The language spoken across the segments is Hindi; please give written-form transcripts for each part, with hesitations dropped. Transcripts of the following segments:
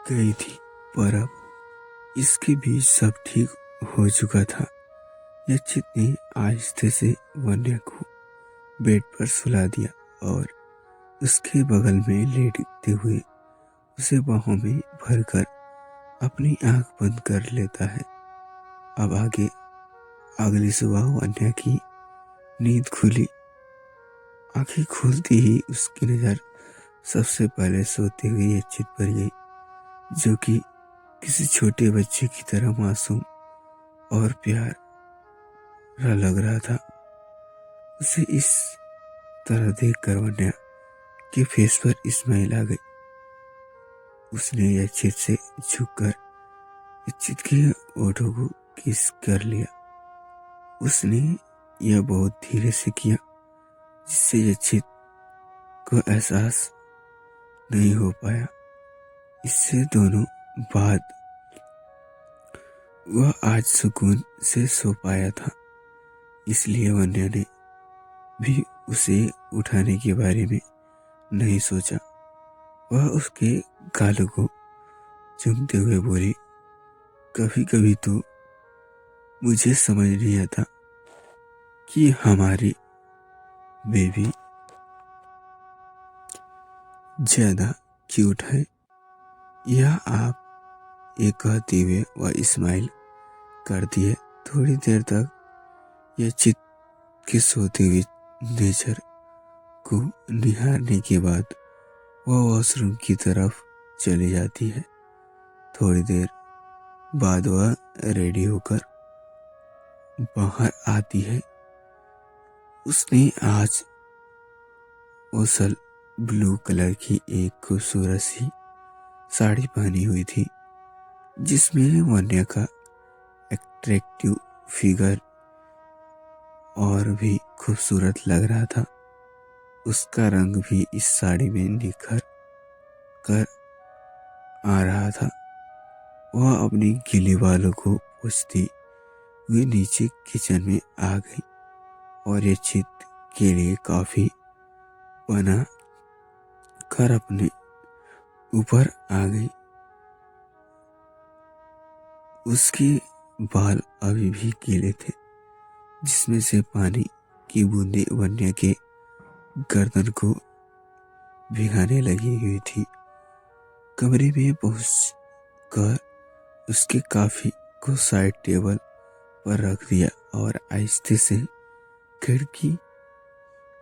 गई थी, पर अब इसके बीच सब ठीक हो चुका था। यक्षित ने आहिस्ते से वन्या को बेड पर सुला दिया और उसके बगल में लेटते हुए उसे बाहों में भरकर अपनी आंख बंद कर लेता है। अब आगे अगली सुबह वन्या की नींद खुली। आंखें खुलती ही उसकी नजर सबसे पहले सोते हुए यक्षित पर गई, जो कि किसी छोटे बच्चे की तरह मासूम और प्यारा लग रहा था। उसे इस तरह देखकर वन्या के फेस पर स्माइल आ गई। उसने यक्षित से झुककर यक्षित के ओठों को किस कर लिया। उसने यह बहुत धीरे से किया, जिससे यक्षित को एहसास नहीं हो पाया। इससे दोनों बाद वह आज सुकून से सो पाया था। इसलिए वन्या ने भी उसे उठाने के बारे में नहीं सोचा। वह उसके गालों को चूमते हुए बोली, कभी कभी तो मुझे समझ नहीं आता कि हमारी बेबी ज्यादा क्यूट है या आप ये कहते हुए वह स्माइल कर दिए। थोड़ी देर तक यह चित के सोते हुए नेचर को निहारने के बाद वह वॉशरूम की तरफ चली जाती है। थोड़ी देर बाद वह रेडी होकर बाहर आती है। उसने आज ओसल ब्लू कलर की एक खूबसूरत सी साड़ी पहनी हुई थी, जिसमें वन्या का अट्रैक्टिव फिगर और भी खूबसूरत लग रहा था। उसका रंग भी इस साड़ी में निखर कर आ रहा था। वह अपनी गीले बालों को पोंछती हुई नीचे किचन में आ गई और यक्षित के लिए कॉफी बना कर अपने ऊपर आ गई। उसके बाल अभी भी गीले थे, जिसमें से पानी की बूंदें वन्या के गर्दन को भिगाने लगी हुई थी। कमरे में पहुंचकर उसके कॉफी को साइड टेबल पर रख दिया और आहिस्ते से खिड़की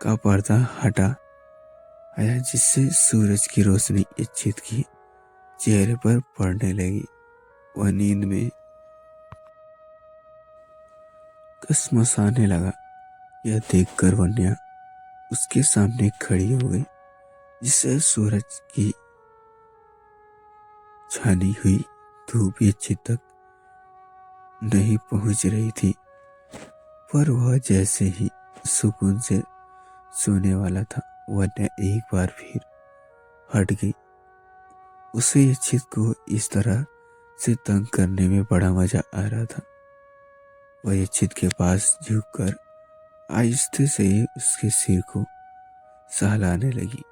का पर्दा हटा आया, जिससे सूरज की रोशनी यक्षित की चेहरे पर पड़ने लगी। वह नींद में कसमसाने लगा। यह देखकर वन्या उसके सामने खड़ी हो गई, जिससे सूरज की छानी हुई धूप यक्षित तक नहीं पहुंच रही थी। पर वह जैसे ही सुकून से सोने वाला था, वन्या एक बार फिर हट गई। उसे यक्षित को इस तरह से तंग करने में बड़ा मजा आ रहा था। वह यक्षित के पास झुककर आहिस्ते से उसके सिर को सहलाने लगी।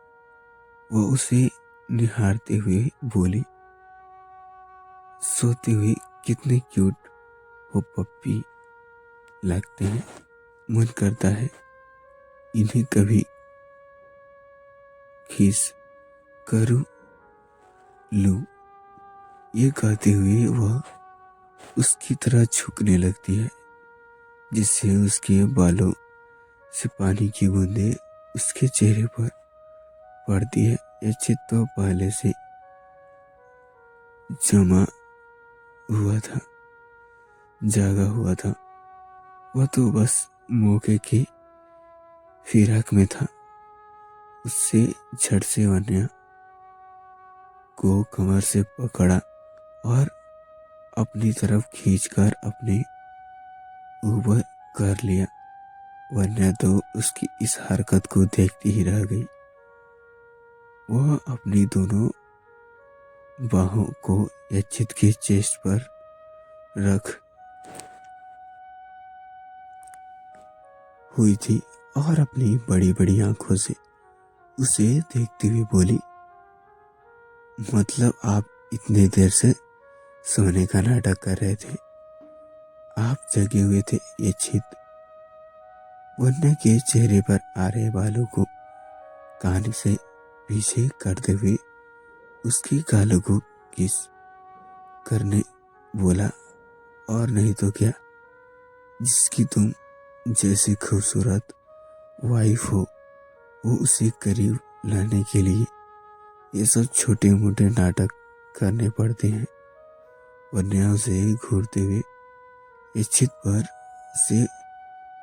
वह उसे निहारते हुए बोली, सोते हुए कितने क्यूट हो पप्पी लगते हैं। मन करता है इन्हें कभी किस करूं लूं। ये कहते हुए वह उसकी तरह झुकने लगती है, जिससे उसके बालों से पानी की बूंदें उसके चेहरे पर पड़ती है। यक्षित तो पहले से जमा हुआ था, जागा हुआ था। वह तो बस मौके की फिराक में था। उससे झट से वन्या को कमर से पकड़ा और अपनी तरफ खींचकर अपने ऊपर कर लिया। वन्या तो उसकी इस हरकत को देखती ही रह गई। वह अपनी दोनों बाहों को यक्षित के चेस्ट पर रख हुई थी और अपनी बड़ी बड़ी आंखों से उसे देखते हुए बोली, मतलब आप इतनी देर से सोने का नाटक कर रहे थे, आप जगे हुए थे। ये चित वन्य के चेहरे पर आ रहे बालों को कान से पीछे करते हुए उसकी गालों को किस करने बोला, और नहीं तो क्या, जिसकी तुम जैसी खूबसूरत वाइफ हो वो उसे करीब लाने के लिए ये सब छोटे मोटे नाटक करने पड़ते हैं। वन्या उसे घूरते हुए ये चित पर से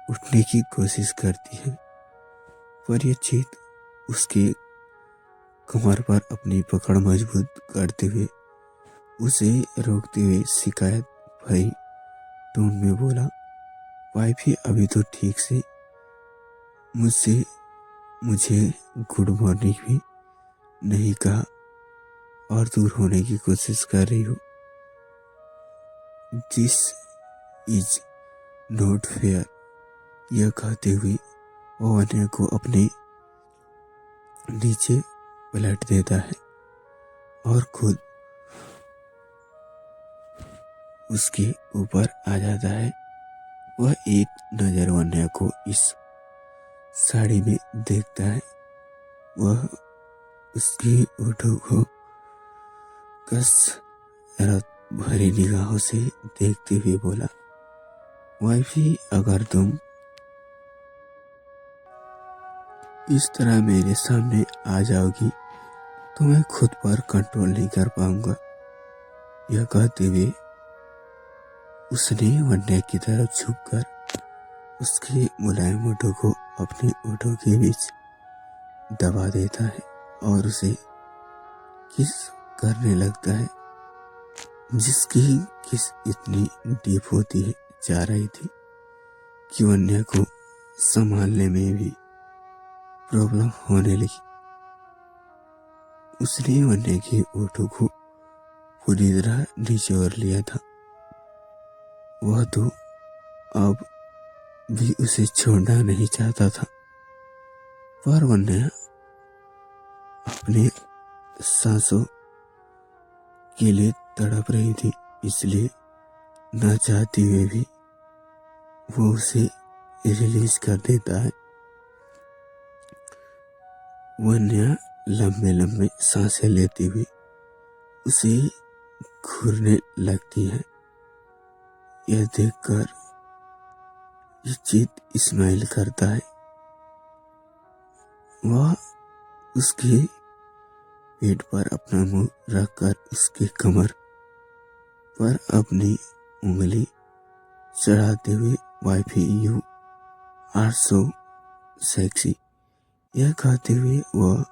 उठने की कोशिश करती है, पर यह चित उसके कमर पर अपनी पकड़ मजबूत करते हुए उसे रोकते हुए शिकायत भरी टोन में बोला, वाइफी अभी तो ठीक से मुझसे मुझे गुड मॉर्निंग भी नहीं कहा और दूर होने की कोशिश कर रही हो। This is not fair. यह कहते हुए वो वन्या को अपने नीचे पलट देता है और खुद उसके ऊपर आ जाता है। वह एक नजर वन्या को इस साड़ी में देखता है। वह उसके होठों को कसरत भरी निगाहों से देखते हुए बोला, वाइफी अगर तुम इस तरह मेरे सामने आ जाओगी तो मैं खुद पर कंट्रोल नहीं कर पाऊंगा। यह कहते हुए उसने वन्या की तरफ झुककर उसके मुलायम होठों को अपने होठों के बीच दबा देता है और उसे किस करने लगता है, जिसकी किस इतनी डीप होती है जा रही थी कि वन्या को संभालने में भी प्रॉब्लम होने लगी। उसने वन्या के होठों को पूरी तरह निचोड़ लिया था। वह तो अब भी उसे छोड़ना नहीं चाहता था, पर वन्या अपने सांसों के लिए तड़प रही थी, इसलिए न चाहते हुए भी वो उसे रिलीज कर देता है। वन्या लंबे लंबे सांसें लेती हुई उसे घूरने लगती है। यह देखकर ये चित स्माइल करता है। वह उसके पेट पर अपना मुंह रखकर उसके कमर पर अपनी उंगली चढ़ाते हुए, wifey you are so sexy, यह कहते हुए वह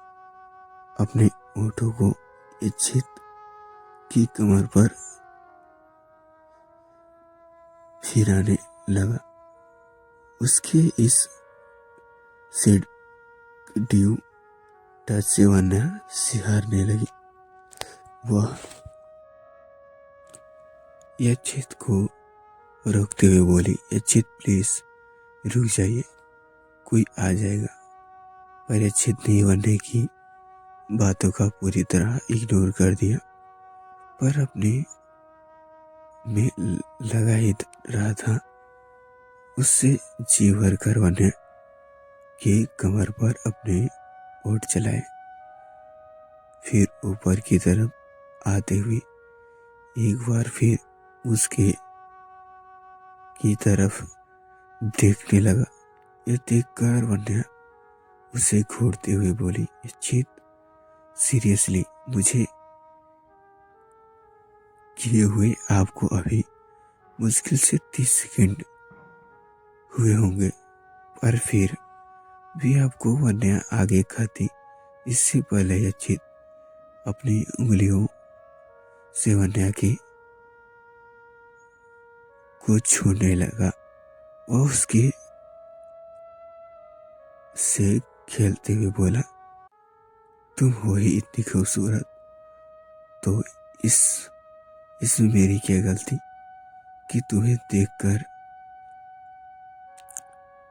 अपने होठों को चित की कमर पर फिराने लगा। उसके इस सेडक्टिव टच से वन्या सिहारने लगी। वह यह चित को रोकते हुए बोली, यह चित प्लीज रुक जाइए, कोई आ जाएगा। पर यह चित ने वन्या की बातों का पूरी तरह इग्नोर कर दिया, पर अपने में लगा ही रहा था। उससे जी भर कर वन्या के कमर पर अपने होठ चलाए, फिर ऊपर की तरफ आते हुए एक बार फिर उसके की तरफ देखने लगा। यह देखकर वन्या उसे घूरते हुए बोली, चित सीरियसली मुझे किए हुए आपको अभी मुश्किल से 30 सेकंड हुए होंगे, पर फिर भी आपको वन्या आगे खाती। इससे पहले यह चित अपनी उंगलियों से वन्या की को छूने लगा। वह उसके से खेलते हुए बोला, तुम हो ही इतनी खूबसूरत, तो इसमें मेरी क्या गलती कि तुम्हें देखकर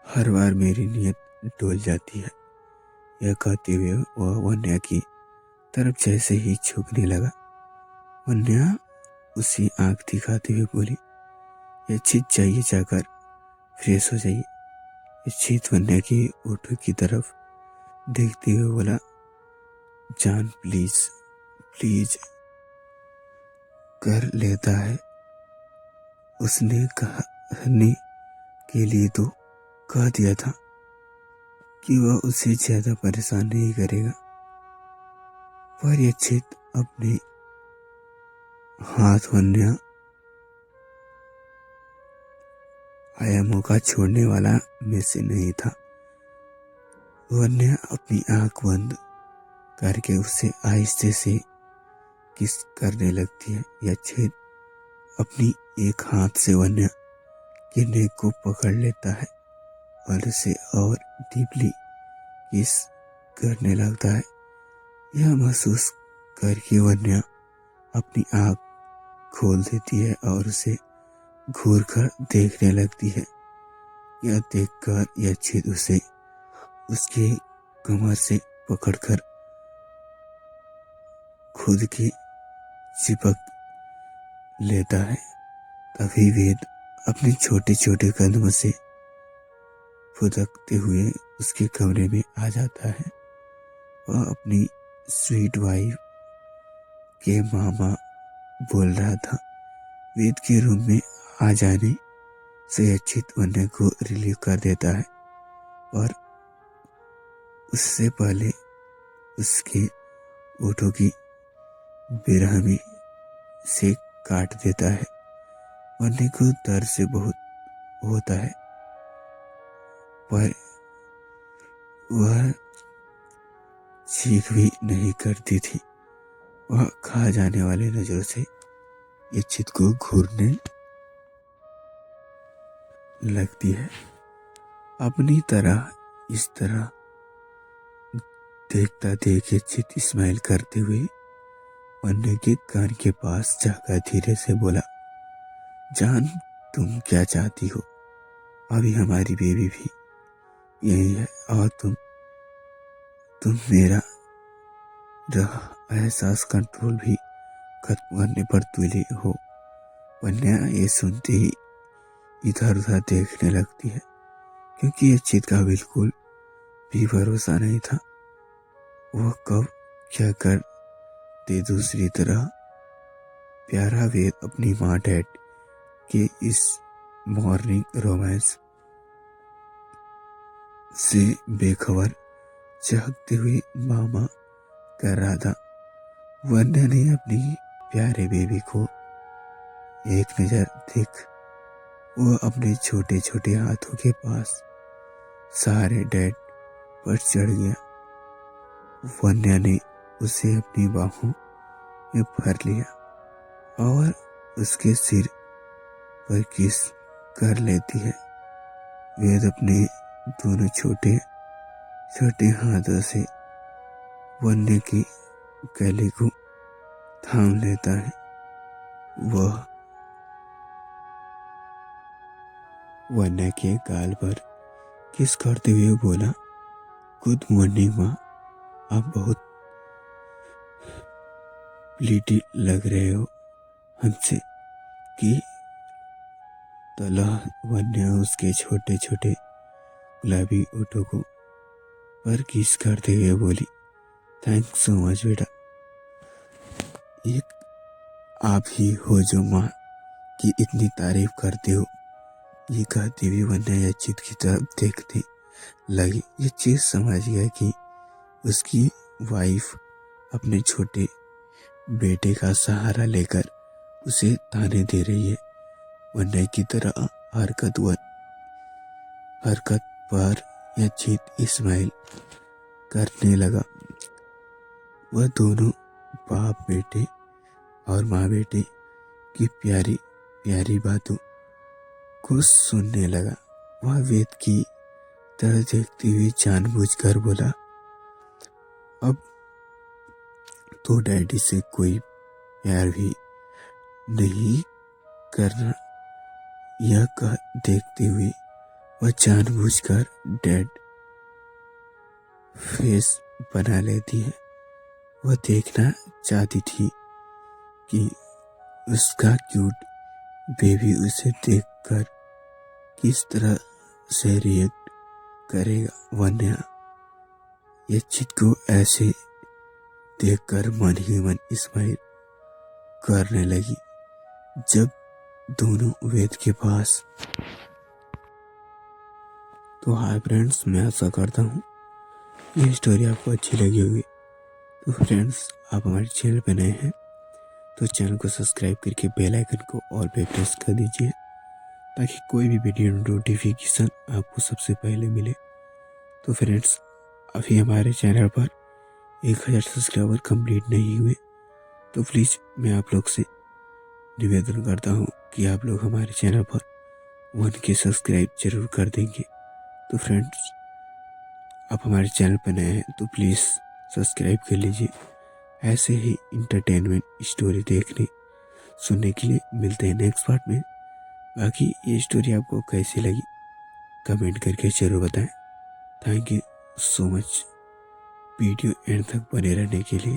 हर बार मेरी नीयत डोल जाती है। यह कहते हुए वह वन्या की तरफ जैसे ही झुकने लगा, वन्या उसी आंख दिखाते हुए बोली, ये चित जाइए, जाकर फ्रेश हो जाइए। चित वन्या की ओठों की तरफ देखते हुए बोला, जान प्लीज प्लीज कर लेता है। उसने कहने के लिए तो कह दिया था कि वह उसे ज्यादा परेशान नहीं करेगा, पर यह चित अपने हाथ वन्या आया मौका छोड़ने वाला में से नहीं था। वन्या अपनी आंख बंद करके उसे आहिस्ते से किस करने लगती है। यह चित अपनी एक हाथ से वन्या के नेक को पकड़ लेता है और उसे और डीपली किस करने लगता है। यह महसूस करके वन्या अपनी आंख खोल देती है और उसे घूर कर देखने लगती है। यह देखकर यह चित उसे उसके कमर से पकड़कर खुद के चिपक लेता है। तभी वेद अपने छोटे छोटे कदमों से फुदकते हुए उसके कमरे में आ जाता है। वह अपनी स्वीट वाइफ के मामा बोल रहा था। वेद के रूम में आ जाने से चित वन्या को रिलीव कर देता है और उससे पहले उसके ओठों की बेरहमी से काट देता है। वन्या को दर्द से बहुत होता है, पर वह चीख भी नहीं करती थी। वह खा जाने वाले नजरों से ये चित को घूरने लगती है। अपनी तरह इस तरह देखता देखे चित स्माइल करते हुए वन्या के कान के पास जाकर धीरे से बोला, जान तुम क्या चाहती हो? अभी हमारी बेबी भी यही है और तुम मेरा एहसास कंट्रोल भी खत्म करने पर तुले हो। वन्या ये सुनते ही इधर उधर देखने लगती है, क्योंकि ये चित का बिल्कुल भी भरोसा नहीं था वह कब क्या कर दे। दूसरी तरफ प्यारा वेद अपनी माँ डैड के इस मॉर्निंग रोमांस से बेखबर चहकते हुए मामा कर रहा था। वन्या ने अपनी प्यारे बेबी को एक नजर देख वो अपने छोटे छोटे हाथों के पास सारे डैड पर चढ़ गया। वन्या ने उसे अपनी बाहों में भर लिया और उसके सिर पर किस कर लेती है। वेद अपने दोनों छोटे छोटे हाथों से वन्या की गले को थाम लेता है। वह वन्या के गाल पर किस करते हुए बोला, गुड मॉर्निंग माँ, आप बहुत प्लीटी लग रहे हो हमसे। कि तला वन्या उसके छोटे छोटे गुलाबी ओठों को पर किस करते हुए बोली, थैंक्स सो मच बेटा। एक आप ही हो जो माँ की इतनी तारीफ करते हो। ये कहते हुए वन्या यह चित की तरफ देखने लगी। ये चीज समझ गया कि उसकी वाइफ अपने छोटे बेटे का सहारा लेकर उसे ताने दे रही है। वन्या की तरह हरकत पर यह चित स्माइल करने लगा। वह दोनों बाप बेटे और माँ बेटे की प्यारी प्यारी बातों को सुनने लगा। वह वेद की तरह देखते हुए जानबूझकर बोला, अब तो डैडी से कोई प्यार भी नहीं करना। यह कह देखते हुए वह जानबूझकर डैड फेस बना लेती है। वह देखना चाहती थी कि उसका क्यूट बेबी उसे देखकर किस तरह से रिएक्ट करेगा। वन्या ये चित को ऐसे देखकर मन ही मन स्माइल करने लगी। जब दोनों वेद के पास तो हाय फ्रेंड्स, मैं आशा करता हूँ ये स्टोरी आपको अच्छी लगी होगी। तो फ्रेंड्स, आप हमारे चैनल पर नए हैं तो चैनल को सब्सक्राइब करके बेल आइकन को ऑल पे प्रेस कर दीजिए, ताकि कोई भी वीडियो नोटिफिकेशन आपको सबसे पहले मिले। तो फ्रेंड्स, अभी हमारे चैनल पर 1000 सब्सक्राइबर कंप्लीट नहीं हुए, तो प्लीज़ मैं आप लोग से निवेदन करता हूँ कि आप लोग हमारे चैनल पर 1K सब्सक्राइब जरूर कर देंगे। तो फ्रेंड्स, आप हमारे चैनल पर नए हैं तो प्लीज़ सब्सक्राइब कर लीजिए। ऐसे ही इंटरटेनमेंट स्टोरी देखने सुनने के लिए मिलते हैं नेक्स्ट पार्ट में। बाकी ये स्टोरी आपको कैसी लगी कमेंट करके ज़रूर बताएं। Thank you so much video and तक बने रहने के लिए।